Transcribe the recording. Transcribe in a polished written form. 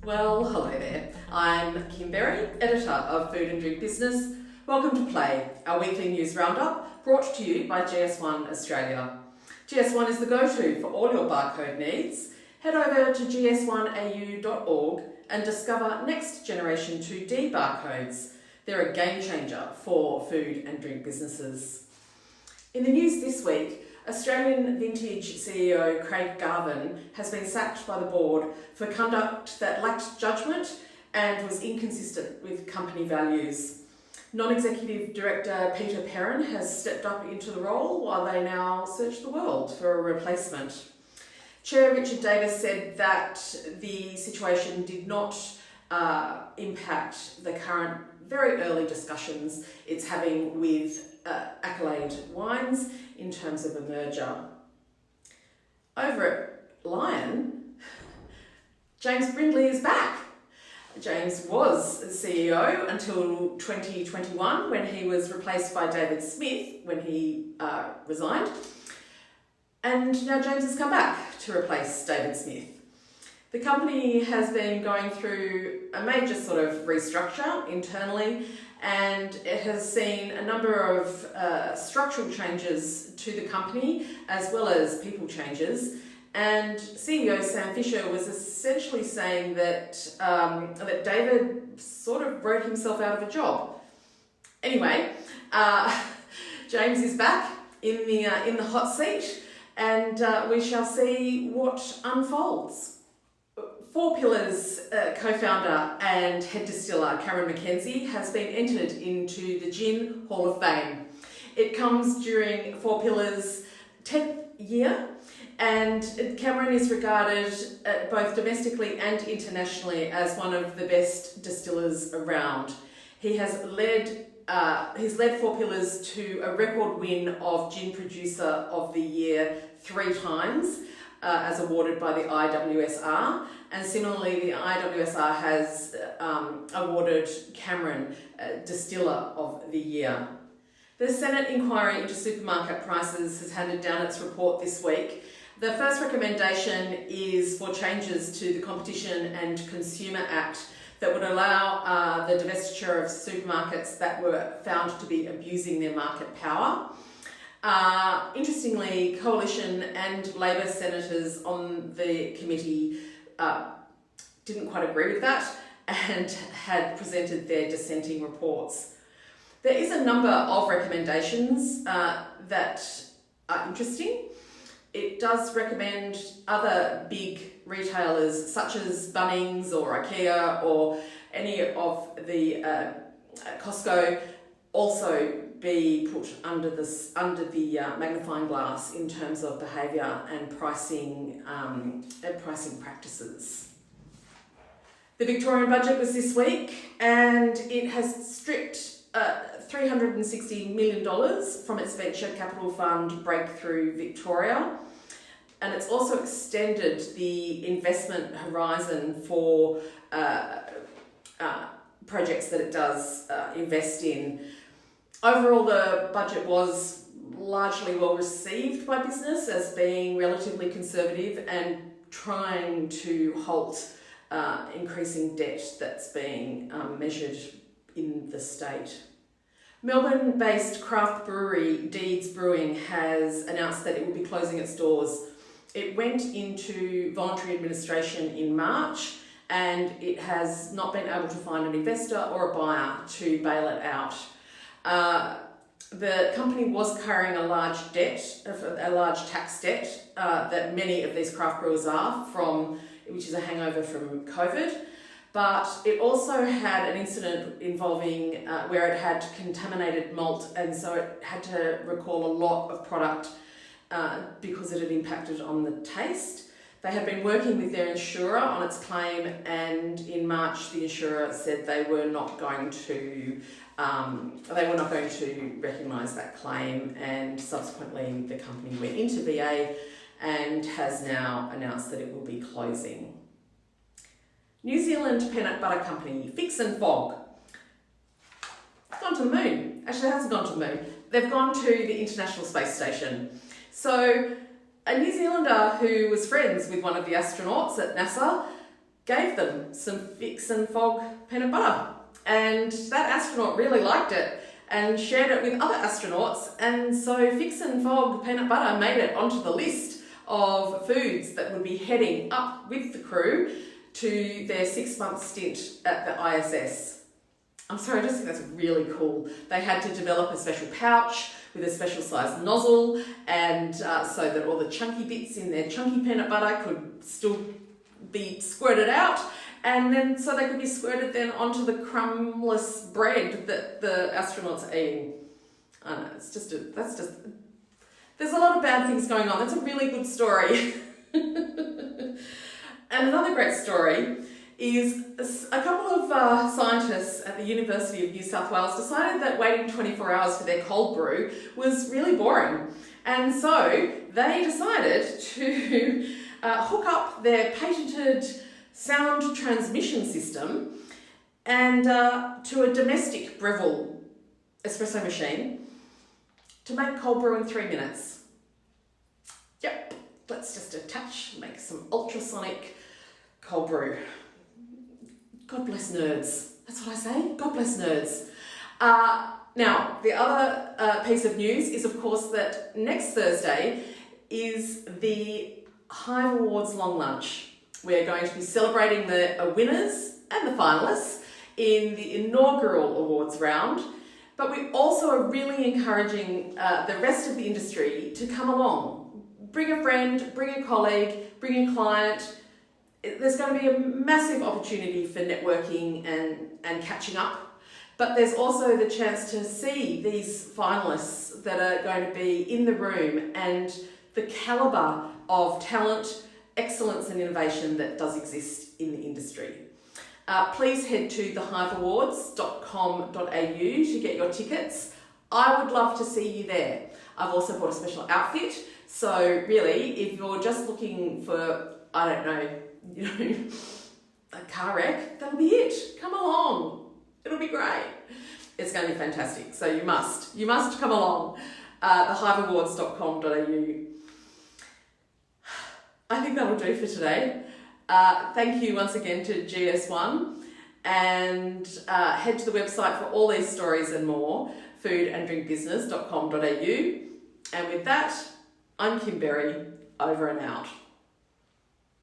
Well, hello there. I'm Kim Berry, editor of Food and Drink Business. Welcome to Play, our weekly news roundup brought to you by GS1 Australia. GS1 is the go-to for all your barcode needs. Head over to gs1au.org and discover next generation 2D barcodes. They're a game changer for food and drink businesses. In the news this week, Australian Vintage CEO Craig Garvin has been sacked by the board for conduct that lacked judgment and was inconsistent with company values. Non-executive director Peter Perrin has stepped up into the role while they now search the world for a replacement. Chair Richard Davis said that the situation did not impact the current very early discussions it's having with Accolade Wines in terms of a merger. Over at Lion, James Brindley is back. James was CEO until 2021 when he was replaced by David Smith when he resigned. And now James has come back to replace David Smith. The company has been going through a major sort of restructure internally, and it has seen a number of structural changes to the company as well as people changes. And CEO Sam Fisher was essentially saying that that David sort of wrote himself out of a job. Anyway, James is back in the hot seat, and we shall see what unfolds. Four Pillars co-founder and head distiller Cameron McKenzie has been entered into the Gin Hall of Fame. It comes during Four Pillars' 10th year, and Cameron is regarded both domestically and internationally as one of the best distillers around. He has led Four Pillars to a record win of Gin Producer of the Year 3 times, as awarded by the IWSR, and similarly the IWSR has awarded Cameron Distiller of the Year. The Senate inquiry into supermarket prices has handed down its report this week. The first recommendation is for changes to the Competition and Consumer Act that would allow the divestiture of supermarkets that were found to be abusing their market power. Interestingly, Coalition and Labor senators on the committee didn't quite agree with that and had presented their dissenting reports. There is a number of recommendations that are interesting. It does recommend other big retailers such as Bunnings or IKEA or any of the Costco also be put under the magnifying glass in terms of behaviour and pricing practices. The Victorian Budget was this week, and it has stripped $360 million from its venture capital fund Breakthrough Victoria, and it's also extended the investment horizon for projects that it does invest in. Overall, the budget was largely well received by business as being relatively conservative and trying to halt increasing debt that's being measured in the state. Melbourne-based craft brewery Deeds Brewing has announced that it will be closing its doors. It went into voluntary administration in March, and it has not been able to find an investor or a buyer to bail it out. The company was carrying a large tax debt that many of these craft brewers are which is a hangover from COVID. But it also had an incident involving where it had contaminated malt, and so it had to recall a lot of product because it had impacted on the taste. They had been working with their insurer on its claim, and in March the insurer said they were not going to recognise that claim, and subsequently the company went into VA and has now announced that it will be closing. New Zealand peanut butter company Fix and Fogg. It's gone to the moon. Actually, it hasn't gone to the moon. They've gone to the International Space Station. So a New Zealander who was friends with one of the astronauts at NASA gave them some Fix and Fogg peanut butter. And that astronaut really liked it and shared it with other astronauts. And so Fix and Fogg peanut butter made it onto the list of foods that would be heading up with the crew to their 6-month stint at the ISS. I'm sorry, I just think that's really cool. They had to develop a special pouch with a special sized nozzle, and so that all the chunky bits in their chunky peanut butter could still be squirted out, and then so they could be squirted then onto the crumbless bread that the astronauts are eating. I don't know, there's a lot of bad things going on. That's a really good story. And another great story is a couple of scientists at the University of New South Wales decided that waiting 24 hours for their cold brew was really boring. And so they decided to hook up their patented sound transmission system and to a domestic Breville espresso machine to make cold brew in 3 minutes. Yep, let's just make some ultrasonic cold brew. God bless nerds. That's what I say. God bless nerds. Now, the other piece of news is, of course, that next Thursday is the Hive Awards Long Lunch. We're going to be celebrating the winners and the finalists in the inaugural awards round, but we also are really encouraging the rest of the industry to come along. Bring a friend, bring a colleague, bring a client. There's going to be a massive opportunity for networking and catching up, but there's also the chance to see these finalists that are going to be in the room and the calibre of talent, excellence and innovation that does exist in the industry. Please head to thehiveawards.com.au to get your tickets. I would love to see you there. I've also bought a special outfit, so really, if you're just looking for, I don't know, a car wreck, that'll be it. Come along. It'll be great. It's going to be fantastic. So you must come along. Thehiveawards.com.au. I think that'll do for today. Thank you once again to GS1, and head to the website for all these stories and more, foodanddrinkbusiness.com.au. And with that, I'm Kim Berry, over and out.